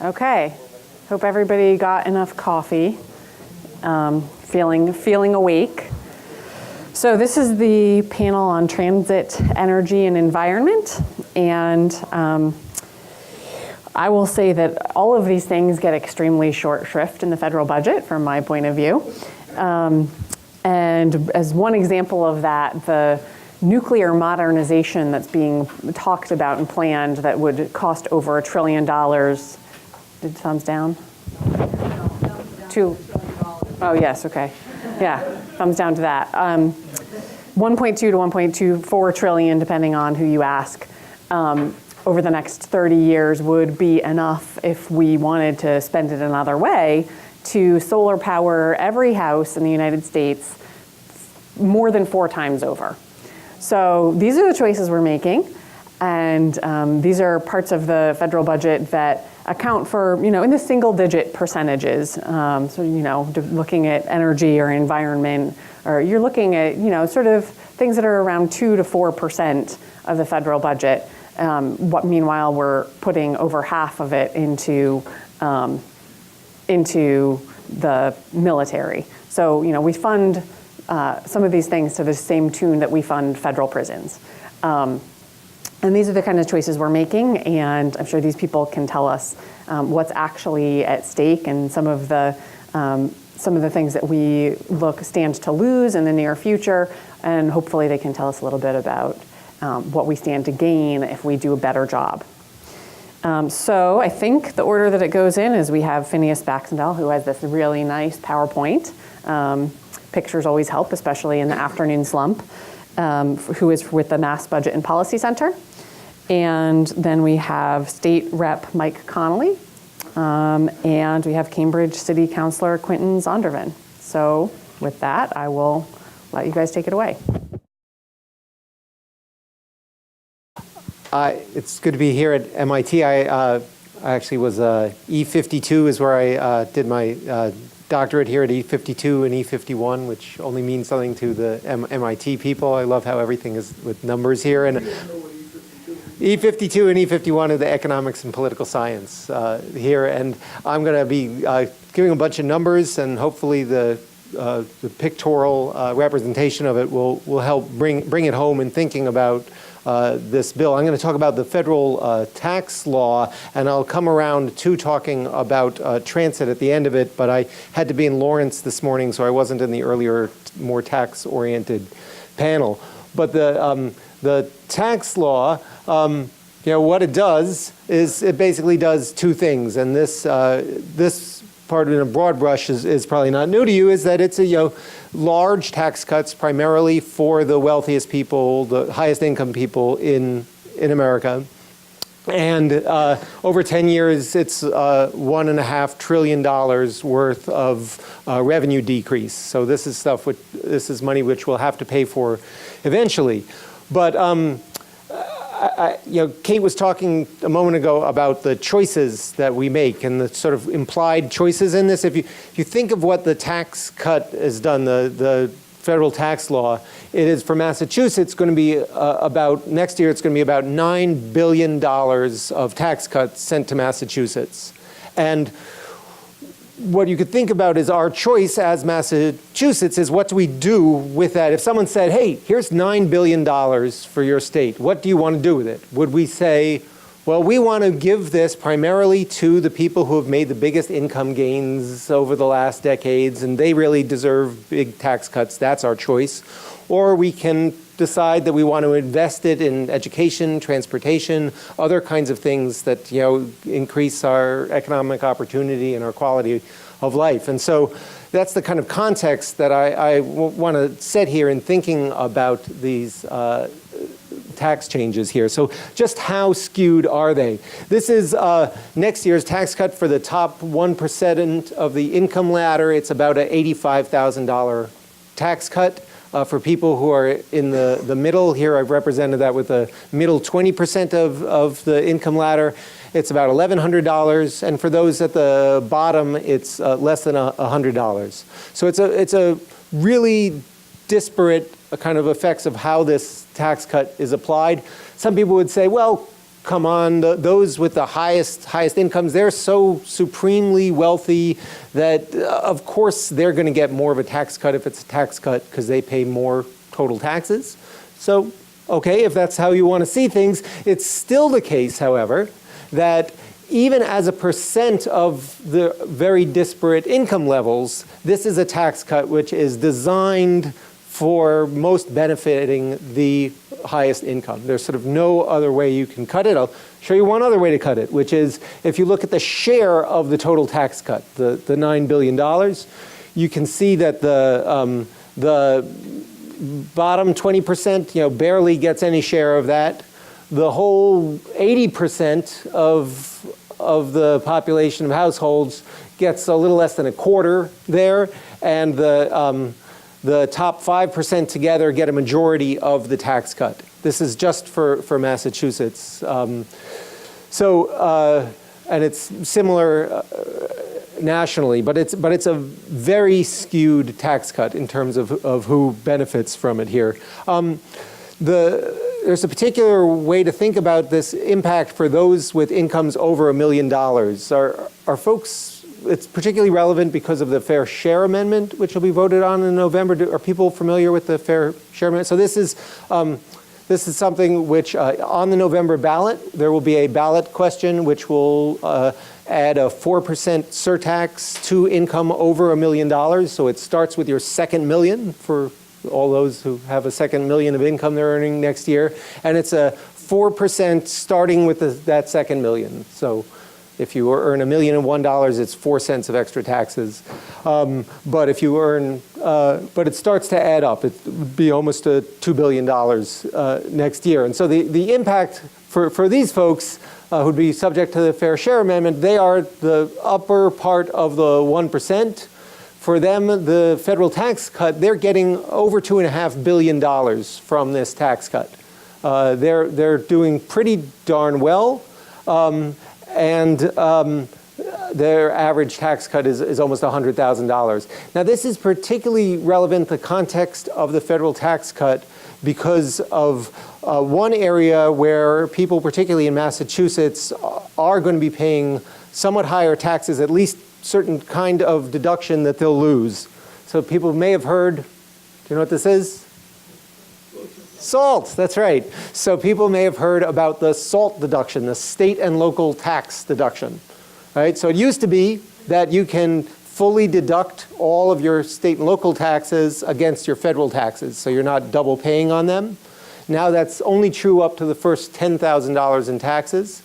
Okay, hope everybody got enough coffee, feeling awake. So this is the panel on transit, energy, and environment, and I will say that all of these things get extremely short shrift in the federal budget from my point of view. And as one example of that, the nuclear modernization that's being talked about and planned that would cost over $1 trillion. Did thumbs down? Oh, yes, okay. Yeah, thumbs down to that. 1.2 to 1.24 trillion, depending on who you ask, over the next 30 years would be enough if we wanted to spend it another way to solar power every house in the United States more than 4 times over. So these are the choices we're making, and these are parts of the federal budget that account for, in the single-digit percentages. So, looking at energy or environment, or you're looking at, sort of things that are around 2 to 4% of the federal budget. Meanwhile, we're putting over half of it into the military. So, we fund some of these things to the same tune that we fund federal prisons. And these are the kind of choices we're making, and I'm sure these people can tell us what's actually at stake and some of the things that we stand to lose in the near future, and hopefully they can tell us a little bit about what we stand to gain if we do a better job. So I think the order that it goes in is we have Phineas Baxandall, who has this really nice PowerPoint. Pictures always help, especially in the afternoon slump, who is with the Mass Budget and Policy Center. And then we have State Rep Mike Connolly, and we have Cambridge City Councilor Quentin Zondervan. So with that, I will let you guys take it away. It's good to be here at MIT. I actually was E52 is where I did my doctorate here at E52 and E51, which only means something to the MIT people. I love how everything is with numbers here. And E52 and E51 are the economics and political science here. And I'm going to be giving a bunch of numbers, and hopefully the pictorial representation of it will help bring it home in thinking about this bill. I'm going to talk about the federal tax law, and I'll come around to talking about transit at the end of it, but I had to be in Lawrence this morning, so I wasn't in the earlier, more tax-oriented panel. But the tax law, what it does is it basically does 2 things, and this part in a broad brush is probably not new to you, is that it's large tax cuts primarily for the wealthiest people, the highest income people in America. And over 10 years, it's $1.5 trillion worth of revenue decrease. So this is money which we'll have to pay for eventually. But Kate was talking a moment ago about the choices that we make and the sort of implied choices in this. If you think of what the tax cut has done, the federal tax law, it is for Massachusetts going to be next year it's going to be about $9 billion of tax cuts sent to Massachusetts. And what you could think about is our choice as Massachusetts is what do we do with that? If someone said, hey, here's $9 billion for your state, what do you want to do with it? Would we say, well, we want to give this primarily to the people who have made the biggest income gains over the last decades, and they really deserve big tax cuts, that's our choice. Or we can decide that we want to invest it in education, transportation, other kinds of things that increase our economic opportunity and our quality of life. And so that's the kind of context that I want to set here in thinking about these tax changes here. So just how skewed are they? This is next year's tax cut for the top 1% of the income ladder. It's about an $85,000 tax cut. For people who are in the middle, here I've represented that with the middle 20% of the income ladder, it's about $1,100, and for those at the bottom, it's less than $100. So it's a really disparate kind of effects of how this tax cut is applied. Some people would say, well, come on. Those with the highest incomes, they're so supremely wealthy that, of course, they're going to get more of a tax cut if it's a tax cut because they pay more total taxes. So, okay, if that's how you want to see things, it's still the case, however, that even as a percent of the very disparate income levels, this is a tax cut which is designed for most benefiting the highest income. There's sort of no other way you can cut it. I'll show you one other way to cut it, which is if you look at the share of the total tax cut, the $9 billion, you can see that the bottom 20%, barely gets any share of that. The whole 80% of the population of households gets a little less than a quarter there, and the top 5% together get a majority of the tax cut. This is just for Massachusetts. And it's similar nationally, but it's a very skewed tax cut in terms of who benefits from it here. There's a particular way to think about this impact for those with incomes over $1 million. Are folks, it's particularly relevant because of the Fair Share Amendment, which will be voted on in November. Are people familiar with the Fair Share Amendment? So this is something which on the November ballot, there will be a ballot question which will add a 4% surtax to income over $1 million. So it starts with your second million for all those who have a second million of income they're earning next year. And it's a 4% starting with that second million. So if you earn $1,001, it's 4 cents of extra taxes. But if you earn, but it starts to add up. It would be almost $2 billion next year. And so the impact for these folks who'd be subject to the Fair Share Amendment, they are the upper part of the 1%. For them, the federal tax cut, they're getting over $2.5 billion from this tax cut. They're doing pretty darn well. And their average tax cut is almost $100,000. Now, this is particularly relevant in the context of the federal tax cut because of one area where people, particularly in Massachusetts, are going to be paying somewhat higher taxes, at least certain kind of deduction that they'll lose. So people may have heard, do you know what this is? Salt, that's right. So people may have heard about the SALT deduction, the state and local tax deduction, right? So it used to be that you can fully deduct all of your state and local taxes against your federal taxes, so you're not double paying on them. Now that's only true up to the first $10,000 in taxes.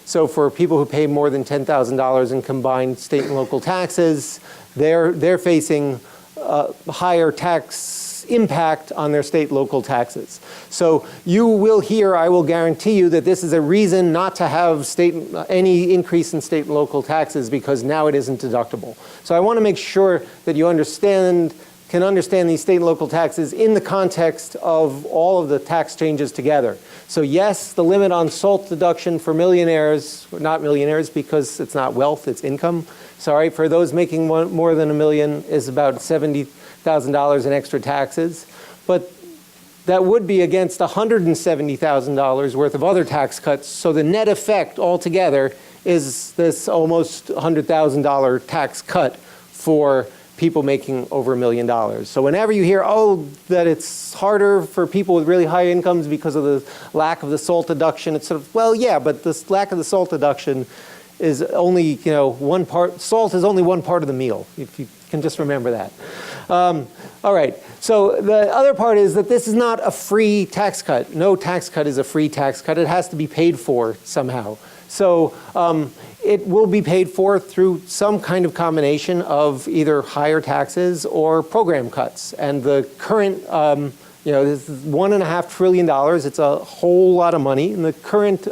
So for people who pay more than $10,000 in combined state and local taxes, they're facing higher tax impact on their state local taxes. So you will hear, I will guarantee you that this is a reason not to have any increase in state and local taxes because now it isn't deductible. So I want to make sure that you can understand these state and local taxes in the context of all of the tax changes together. So yes, the limit on SALT deduction for millionaires, not millionaires because it's not wealth, it's income. Sorry, for those making more than $1 million is about $70,000 in extra taxes. But that would be against $170,000 worth of other tax cuts. So the net effect altogether is this almost $100,000 tax cut for people making over $1 million. So whenever you hear, that it's harder for people with really high incomes because of the lack of the SALT deduction, it's sort of, well, yeah, but the lack of the SALT deduction is only, one part. SALT is only one part of the meal, if you can just remember that. All right, so the other part is that this is not a free tax cut. No tax cut is a free tax cut. It has to be paid for somehow. So it will be paid for through some kind of combination of either higher taxes or program cuts. And the current, this is $1.5 trillion. It's a whole lot of money. And the current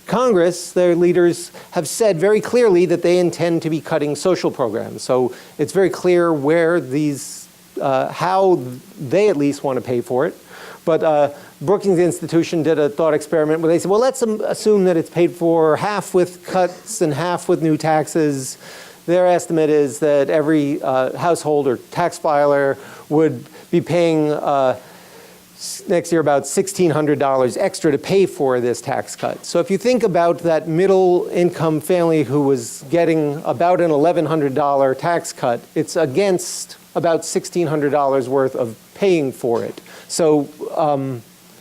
Congress, their leaders have said very clearly that they intend to be cutting social programs. So it's very clear where these, how they at least want to pay for it. But Brookings Institution did a thought experiment where they said, well, let's assume that it's paid for half with cuts and half with new taxes. Their estimate is that every household or tax filer would be paying next year about $1,600 extra to pay for this tax cut. So if you think about that middle income family who was getting about an $1,100 tax cut, it's against about $1,600 worth of paying for it. So,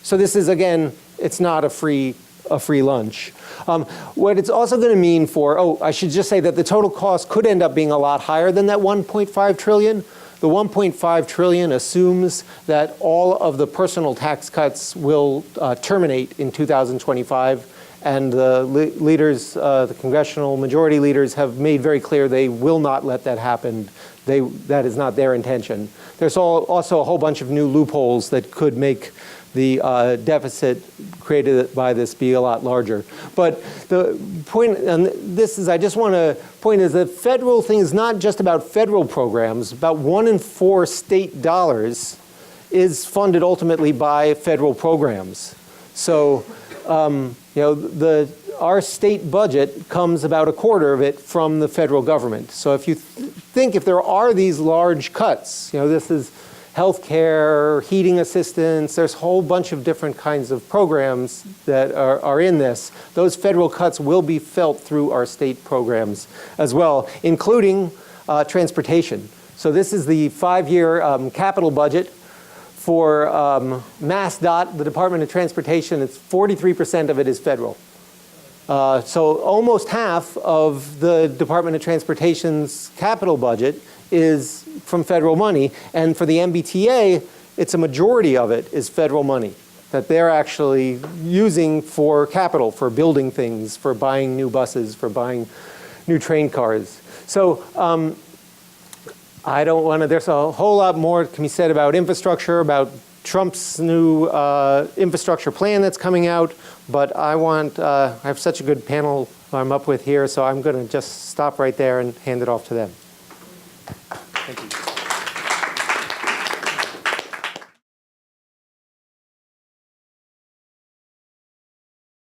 so this is, again, it's not a free lunch. What it's also going to mean for, I should just say that the total cost could end up being a lot higher than that 1.5 trillion. The 1.5 trillion assumes that all of the personal tax cuts will terminate in 2025, and the leaders, the congressional majority leaders, have made very clear they will not let that happen. That is not their intention. There's also a whole bunch of new loopholes that could make the deficit created by this be a lot larger. But the point, and this is, I just want to point is that federal thing is not just about federal programs. About 1 in 4 state dollars is funded ultimately by federal programs. So, you know, our state budget comes about a quarter of it from the federal government. So if you think if there are these large cuts, you know, this is healthcare, heating assistance, there's a whole bunch of different kinds of programs that are in this. Those federal cuts will be felt through our state programs as well, including transportation. So this is the 5-year capital budget for MassDOT, the Department of Transportation. It's 43% of it is federal. So almost half of the Department of Transportation's capital budget is from federal money, and for the MBTA, it's a majority of it is federal money that they're actually using for capital, for building things, for buying new buses, for buying new train cars. So I don't want to, there's a whole lot more can be said about infrastructure, about Trump's new infrastructure plan that's coming out, but I have such a good panel I'm up with here, so I'm going to just stop right there and hand it off to them. Thank you.